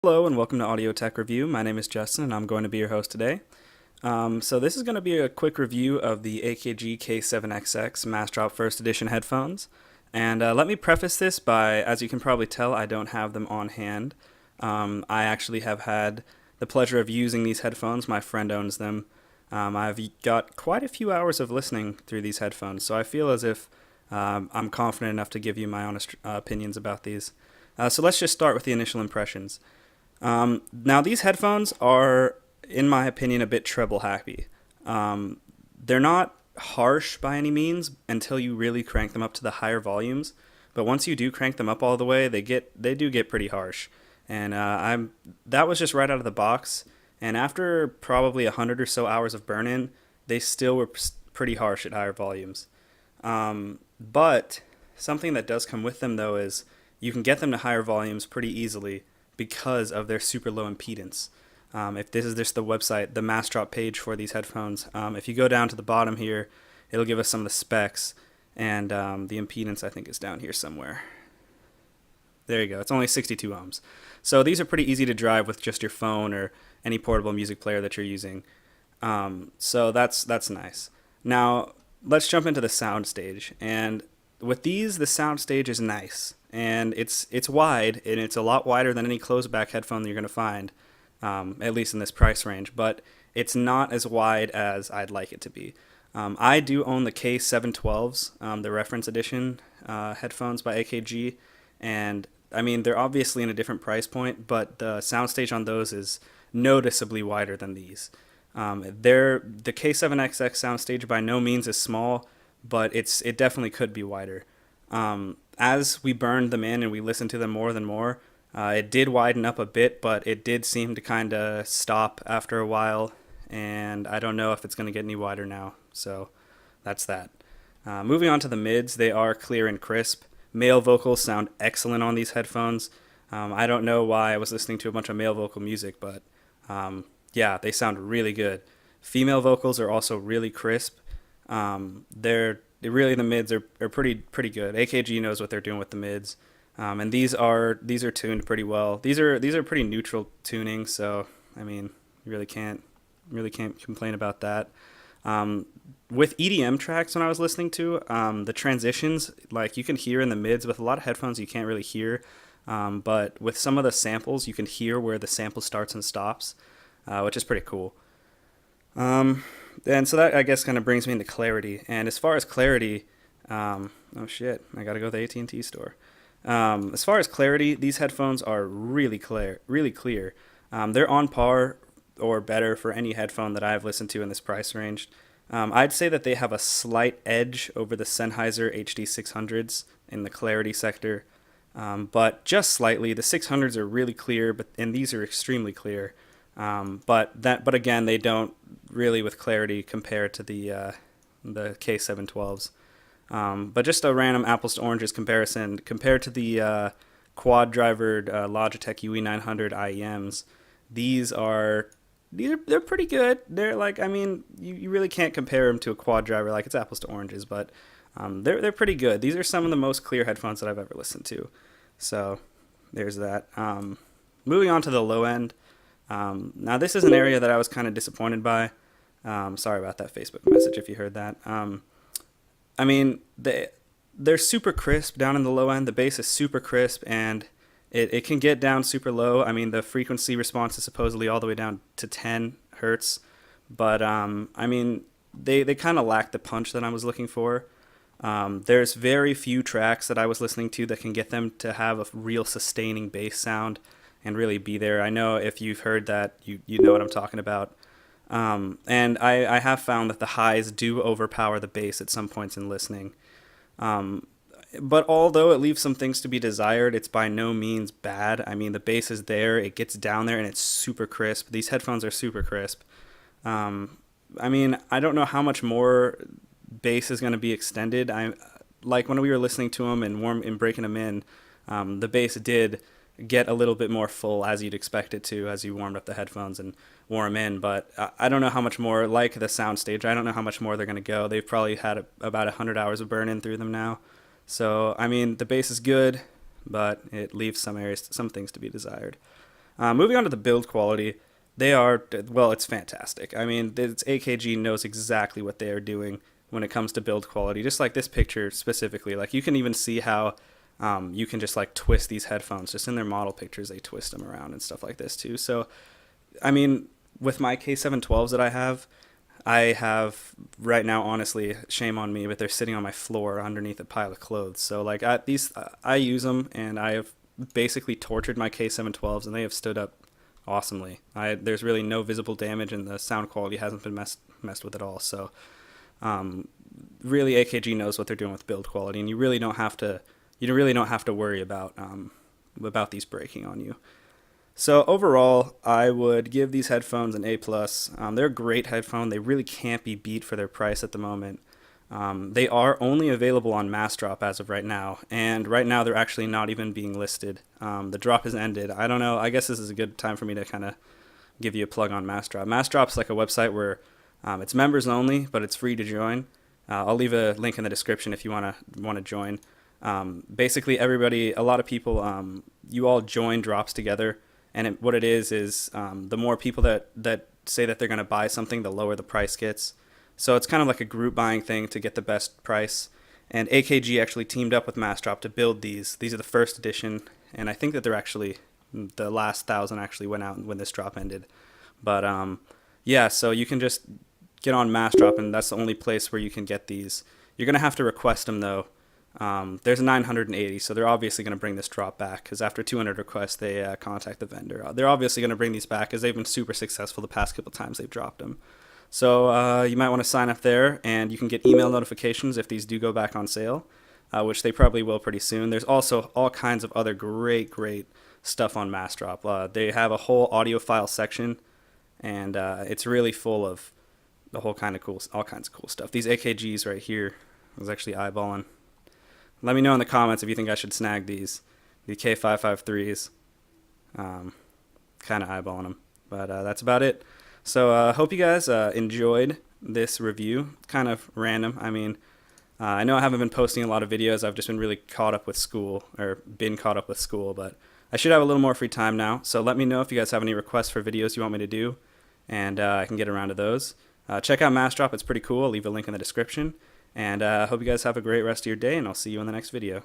Hello and welcome to Audio Tech Review. My name is Justin and I'm going to be your host today. So this is going to be a quick review of the AKG K7XX Massdrop First Edition headphones. And let me preface this by, as you can probably tell, I don't have them on hand. I actually have had the pleasure of using these headphones. My friend owns them. I've got quite a few hours of listening through these headphones, so I feel as if I'm confident enough to give you my honest opinions about these. So let's just start with the initial impressions. Now these headphones are, in my opinion, a bit treble happy. They're not harsh by any means until you really crank them up to the higher volumes, but once you do crank them up all the way, they do get pretty harsh. And that was just right out of the box. And after probably 100 or so hours of burn-in, they still were pretty harsh at higher volumes. But something that does come with them though is you can get them to higher volumes pretty easily because of their super low impedance. If this is just the website, the Massdrop page for these headphones, if you go down to the bottom here, it'll give us some of the specs, and the impedance I think is down here somewhere. There you go, it's only 62 ohms. So these are pretty easy to drive with just your phone or any portable music player that you're using. So that's nice. Now, let's jump into the sound stage. And with these, the sound stage is nice. And it's wide, and it's a lot wider than any closed back headphone that you're going to find, at least in this price range, but it's not as wide as I'd like it to be. I do own the K712s, the reference edition headphones by AKG, and I mean, they're obviously in a different price point, but the soundstage on those is noticeably wider than these. The K7XX soundstage by no means is small, but it definitely could be wider. As we burned them in and we listened to them more and more, it did widen up a bit, but it did seem to kind of stop after a while, and I don't know if it's going to get any wider now, so that's that. Moving on to the mids, they are clear and crisp. Male vocals sound excellent on these headphones. I don't know why I was listening to a bunch of male vocal music, but yeah, they sound really good. Female vocals are also really crisp. The mids are pretty good. AKG knows what they're doing with the mids, and these are tuned pretty well. These are pretty neutral tuning, so I mean, you really can't complain about that. With EDM tracks, when I was listening to the transitions, like you can hear in the mids. With a lot of headphones, you can't really hear, but with some of the samples, you can hear where the sample starts and stops, which is pretty cool. And so that, I guess, kind of brings me into clarity. And as far as clarity, oh shit, I gotta go to the AT&T store. As far as clarity, these headphones are really clear, really clear. They're on par or better for any headphone that I've listened to in this price range. I'd say that they have a slight edge over the Sennheiser HD600s in the clarity sector, but just slightly. The 600s are really clear, and these are extremely clear. But again, they don't really with clarity compare to the K712s. But just a random apples to oranges comparison compared to the quad drivered Logitech UE900 IEMs. They're pretty good. They're like, I mean, you really can't compare them to a quad driver, like it's apples to oranges, but they're pretty good. These are some of the most clear headphones that I've ever listened to. So there's that. Moving on to the low end. Now this is an area that I was kind of disappointed by. Sorry about that Facebook message if you heard that. I mean, they're super crisp down in the low end. The bass is super crisp, and it can get down super low. I mean, the frequency response is supposedly all the way down to 10 hertz, but I mean, they kind of lack the punch that I was looking for. There's very few tracks that I was listening to that can get them to have a real sustaining bass sound and really be there. I know if you've heard that, you know what I'm talking about. And I have found that the highs do overpower the bass at some points in listening. But although it leaves some things to be desired, it's by no means bad. I mean, the bass is there, it gets down there, and it's super crisp. These headphones are super crisp. I mean, I don't know how much more bass is going to be extended. Like when we were listening to them and breaking them in, the bass did get a little bit more full, as you'd expect it to, as you warmed up the headphones and wore them in. But I don't know how much more, like the soundstage, I don't know how much more they're going to go. They've probably had about 100 hours of burn-in through them now. So, I mean, the bass is good, but it leaves some things to be desired. Moving on to the build quality, they are, well, it's fantastic. I mean, AKG knows exactly what they are doing when it comes to build quality. Just like this picture specifically, like you can even see how you can just like twist these headphones. Just in their model pictures, they twist them around and stuff like this too. So, I mean, with my K712s that I have right now, honestly, shame on me, but they're sitting on my floor underneath a pile of clothes. So like I use them, and I have basically tortured my K712s, and they have stood up awesomely. There's really no visible damage, and the sound quality hasn't been messed with at all. So really, AKG knows what they're doing with build quality, and you really don't have to worry about these breaking on you. So overall, I would give these headphones an A+. They're a great headphone. They really can't be beat for their price at the moment. They are only available on Massdrop as of right now, and right now they're actually not even being listed. The drop has ended. I don't know. I guess this is a good time for me to kind of give you a plug on Massdrop. Massdrop's like a website where it's members only, but it's free to join. I'll leave a link in the description if you want to join. Basically, a lot of people, you all join drops together. And what it is the more people that say that they're going to buy something, the lower the price gets. So it's kind of like a group buying thing to get the best price. And AKG actually teamed up with Massdrop to build these. These are the first edition, and I think that the last 1,000 actually went out when this drop ended. But yeah, so you can just get on Massdrop, and that's the only place where you can get these. You're going to have to request them, though. There's a 980, so they're obviously going to bring this drop back, because after 200 requests, they contact the vendor. They're obviously going to bring these back, because they've been super successful the past couple times they've dropped them. So you might want to sign up there, and you can get email notifications if these do go back on sale, which they probably will pretty soon. There's also all kinds of other great stuff on Massdrop. They have a whole audiophile section, and it's really full of all kinds of cool stuff. These AKGs right here, I was actually eyeballing. Let me know in the comments if you think I should snag these K553s. Kind of eyeballing them. But that's about it. So I hope you guys enjoyed this review. Kind of random. I mean, I know I haven't been posting a lot of videos. I've just been really caught up with school, but I should have a little more free time now. So let me know if you guys have any requests for videos you want me to do, and I can get around to those. Check out Massdrop. It's pretty cool. I'll leave a link in the description. And I hope you guys have a great rest of your day, and I'll see you in the next video.